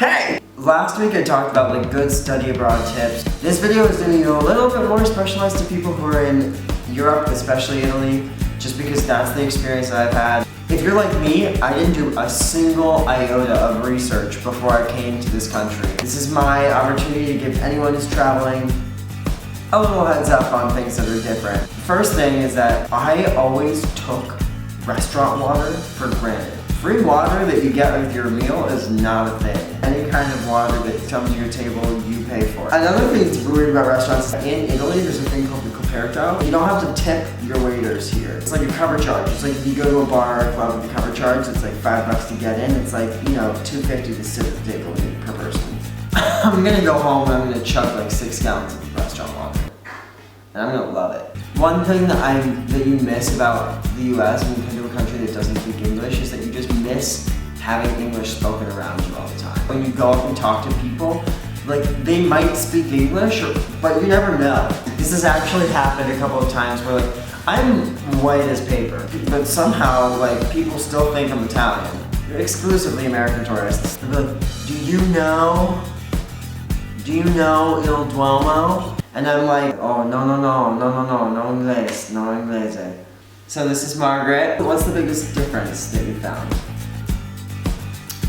Hey! Last week I talked about like good study abroad tips. This video is going to be a little bit more specialized to people who are in Europe, especially Italy, just because that's the experience that I've had. If you're like me, I didn't do a single iota of research before I came to this country. This is my opportunity to give anyone who's traveling a little heads up on things that are different. First thing is that I always took restaurant water for granted. Free water that you get with your meal is not a thing. Any kind of water that comes to your table, you pay for. Another thing that's weird about restaurants, in Italy there's a thing called the coperto. You don't have to tip your waiters here. It's like a cover charge. It's like if you go to a bar or club with a cover charge, it's like $5 to get in. It's like, you know, $2.50 to sit at the table per person. I'm gonna go home and I'm gonna chug like 6 gallons of restaurant water. And I'm gonna love it. One thing that you miss about the US when you come to a country that doesn't speak English is that you just miss having English spoken around you all the time. When you go up and talk to people, like they might speak English, but you never know. This has actually happened a couple of times where like I'm white as paper, but somehow like people still think I'm Italian. Exclusively American tourists. They're like, do you know Il Duomo? And I'm like, oh, no inglese. So this is Margaret. What's the biggest difference that you found?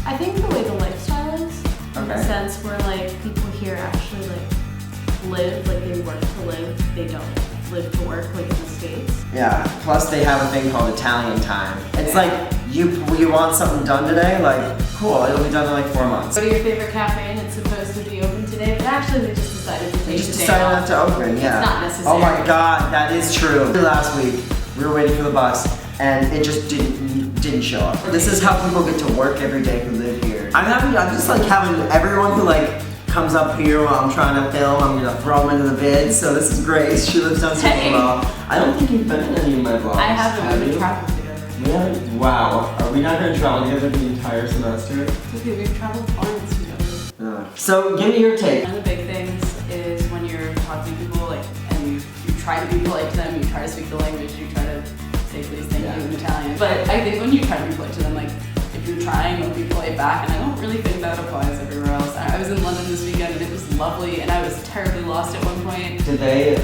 I think the way the lifestyle is, in the sense where like people here actually like live, like they work to live, they don't live to work like in the States. Yeah, plus they have a thing called Italian time. It's like, you want something done today? Like, cool, it'll be done in like 4 months. Go to your favorite cafe and it's supposed to be open today, but actually they just decided to take They just decided not to open, yeah. It's not necessary. Oh my god, that is true. Last week, we were waiting for the bus and it just didn't show up. This is how people get to work every day who live here. I'm just like having everyone who like comes up here while I'm trying to film, I'm gonna throw them into the vid, so this is great. She lives downstairs as well. I don't think you've been in any of my vlogs. I haven't, we've been traveling together. We haven't? Wow. Are we not gonna travel together the entire semester? It's okay, we've traveled far together. So give me your take. One of the big things is when you're talking to people, like, and you try to be polite to them, you try to speak the language, you try to say please, thank you in Italian. But I think when you try to be polite to them, like, if you're trying, they'll be polite back, and I don't really think that applies everywhere else. I was in London this weekend and it was lovely, and I was terribly lost at one point. Did they?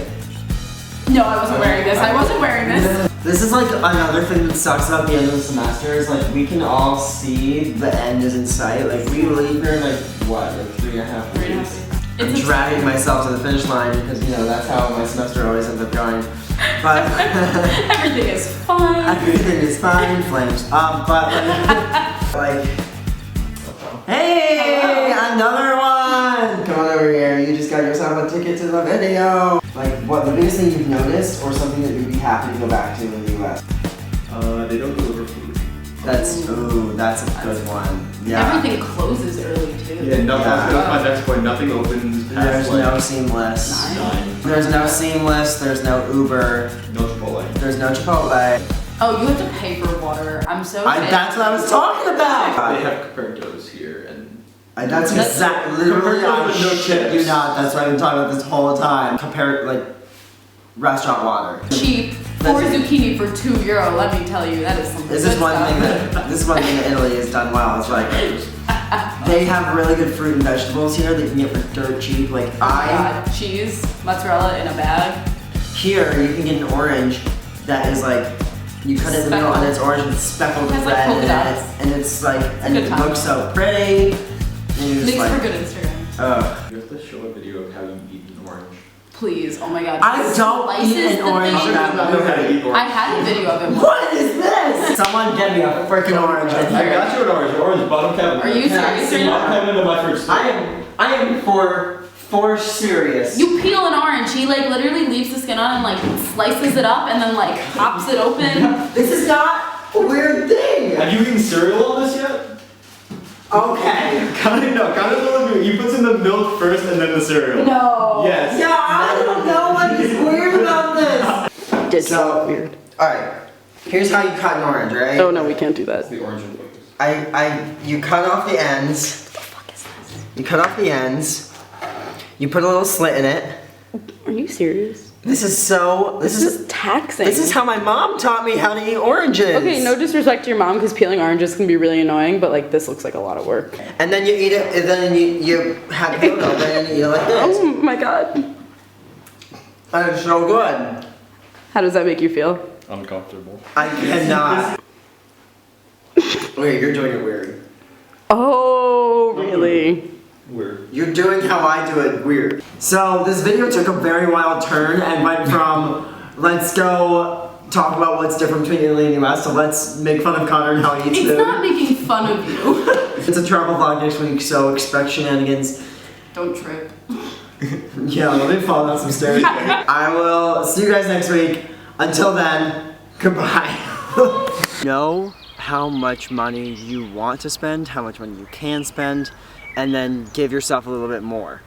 No, I wasn't wearing this. I wasn't wearing this. This is like another thing that sucks about the end of the semester is like we can all see the end is in sight. Like we leave here in like what, like 3.5 weeks? I'm dragging myself to the finish line because you know that's how my semester always ends up going. But everything is fine. Everything is fine, flames. But like, hey, another one! Come on over here. You just got yourself a ticket to the video. Like, what the biggest thing you've noticed, or something that you'd be happy to go back to in the US? They don't deliver food. That's a good one. Yeah. Everything closes early too. Yeah, that's my next point. Nothing opens. There's no Seamless. Nine. There's no Seamless. There's no Uber. No Chipotle. There's no Chipotle. Oh, you have to pay for water. I'm so that's what I was talking about. They have Copertos here, and that's exactly literally. I shit you not. That's what I've been talking about this whole time. Compare like restaurant water. Cheap. 4 zucchini for €2. Let me tell you, that is something. This is one thing that Italy has done well. It's like they have really good fruit and vegetables here that you can get for dirt cheap. Like cheese, mozzarella in a bag. Here you can get an orange that is like you cut it in the middle and it's orange with speckled red like and it's like and it looks so pretty. Makes for good Instagram. Ugh. You have to show a video of how you eat an orange. Please, oh my god. I don't eat an orange that much. I had a video of it. What is this? Someone get me a freaking orange. I got you an orange. Orange bottom cabinet. Are you serious? Bottom cabinet of my fridge. I am for serious. You peel an orange. He like literally leaves the skin on and like slices it up and then like pops it open. This is not a weird thing. Have you eaten cereal on this yet? Okay. Connor, you put in the milk first and then the cereal. No. Yes. Yeah, I don't know what is weird about this. It's so weird. Alright, here's how you cut an orange, right? Oh no, we can't do that. That's the orange and focus. You cut off the ends. What the fuck is this? You cut off the ends. You put a little slit in it. Are you serious? This is taxing. This is how my mom taught me how to eat oranges. Okay, no disrespect to your mom, because peeling oranges can be really annoying, but like this looks like a lot of work. And then you eat it, and then you have the peel over and you eat it like this. Oh my god. And it's so good. How does that make you feel? Uncomfortable. I cannot. Wait, you're doing it weird. Oh, really? Weird. You're doing how I do it weird. So this video took a very wild turn and went from let's go talk about what's different between Italy and the US to let's make fun of Connor and how he eats food. It's not making fun of you. It's a travel vlog next week, so expect shenanigans. Don't trip. Yeah, let me fall down some stairs. I will see you guys next week. Until then, goodbye. Know how much money you want to spend, how much money you can spend, and then give yourself a little bit more.